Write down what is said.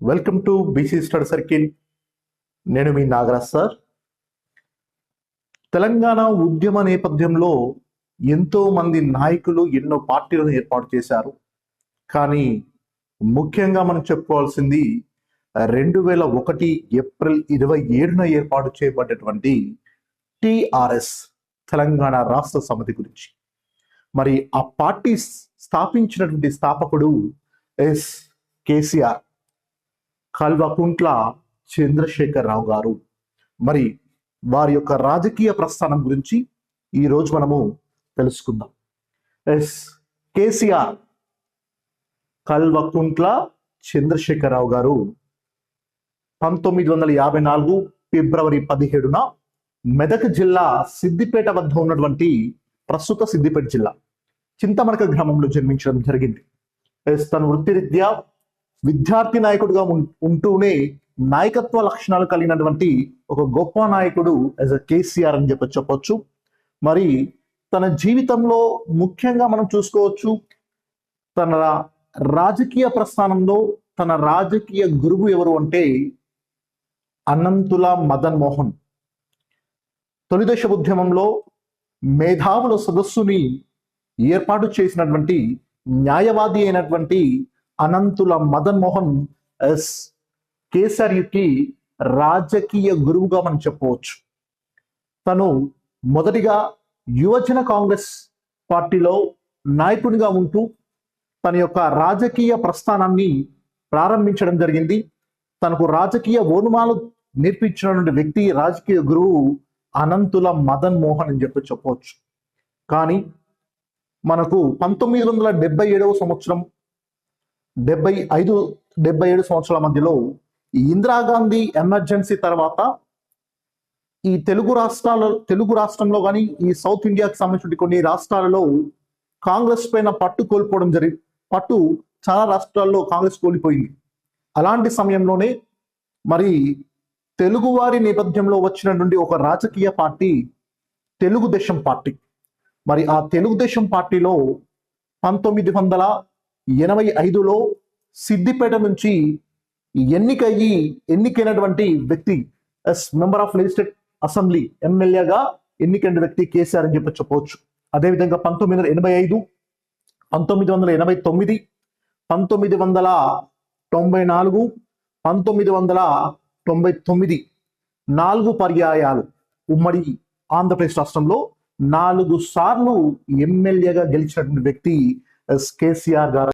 Welcome to BC study circle. నేను మీ Nagaraj sir. Telangana ఉద్యమ నేపథ్యంలో ఎంతో మంది నాయకులు ఎన్నో పార్టీలను ఏర్పాటు చేశారు. కానీ ముఖ్యంగా మనం చెప్పుకోవాల్సింది 2001 ఏప్రిల్ 27న ఏర్పాటు చేయబడ్డటువంటి టిఆర్ఎస్ తెలంగాణ రాష్ట్ర సమితి గురించి. మరి ఆ పార్టీ స్థాపించినటువంటి స్థాపకుడు ఎస్ కేసీఆర్, కల్వకుంట్ల చంద్రశేఖరరావు గారు. మరి వారి యొక్క రాజకీయ ప్రస్థానం గురించి ఈరోజు మనము తెలుసుకుందాం. ఎస్ కేసీఆర్ కల్వకుంట్ల చంద్రశేఖరరావు గారు 1954 ఫిబ్రవరి 17న మెదక్ జిల్లా సిద్దిపేట వద్ద ఉన్నటువంటి ప్రస్తుత సిద్దిపేట జిల్లా చింతమడక గ్రామంలో జన్మించడం జరిగింది. తన వృత్తిరీత్యా విద్యార్థి నాయకుడిగా ఉంటూనే నాయకత్వ లక్షణాలు కలిగినటువంటి ఒక గొప్ప నాయకుడు యాజ్ అ కేసీఆర్ అని చెప్పొచ్చు. మరి తన జీవితంలో ముఖ్యంగా మనం చూసుకోవచ్చు, తన రాజకీయ ప్రస్థానంలో తన రాజకీయ గురువు ఎవరు అంటే అనంతుల మదన్ మోహన్. తొలిదశ ఉద్యమంలో మేధావుల సదస్సుని ఏర్పాటు చేసినటువంటి న్యాయవాది అయినటువంటి అనంతుల మదన్ మోహన్ ఎస్ కేసీఆర్కి రాజకీయ గురువుగా మనం చెప్పవచ్చు. తను మొదటిగా యువజన కాంగ్రెస్ పార్టీలో నాయకునిగా ఉంటూ తన యొక్క రాజకీయ ప్రస్థానాన్ని ప్రారంభించడం జరిగింది. తనకు రాజకీయ ఓనుమాలు నేర్పించినటువంటి వ్యక్తి, రాజకీయ గురువు అనంతుల మదన్ మోహన్ అని చెప్పవచ్చు. కానీ మనకు 1977వ సంవత్సరం 77 సంవత్సరాల మధ్యలో ఇందిరాగాంధీ ఎమర్జెన్సీ తర్వాత ఈ తెలుగు రాష్ట్రంలో కానీ ఈ సౌత్ ఇండియాకి సంబంధించిన కొన్ని రాష్ట్రాలలో కాంగ్రెస్ పైన పట్టు చాలా రాష్ట్రాల్లో కాంగ్రెస్ కోల్పోయింది. అలాంటి సమయంలోనే మరి తెలుగువారి నేపథ్యంలో వచ్చినటువంటి ఒక రాజకీయ పార్టీ తెలుగుదేశం పార్టీ. మరి ఆ తెలుగుదేశం పార్టీలో 1985లో సిద్దిపేట నుంచి ఎన్నికైనటువంటి వ్యక్తి మెంబర్ ఆఫ్ లెజిస్లేటివ్ అసెంబ్లీ ఎమ్మెల్యేగా ఎన్నికైన వ్యక్తి కేసీఆర్ అని చెప్పవచ్చు. అదేవిధంగా 1985, 1989, 1994, 1999 4 పర్యాయాలు ఉమ్మడి ఆంధ్రప్రదేశ్ రాష్ట్రంలో 4 సార్లు ఎమ్మెల్యేగా గెలిచినటువంటి వ్యక్తి కేసీఆర్ గారు.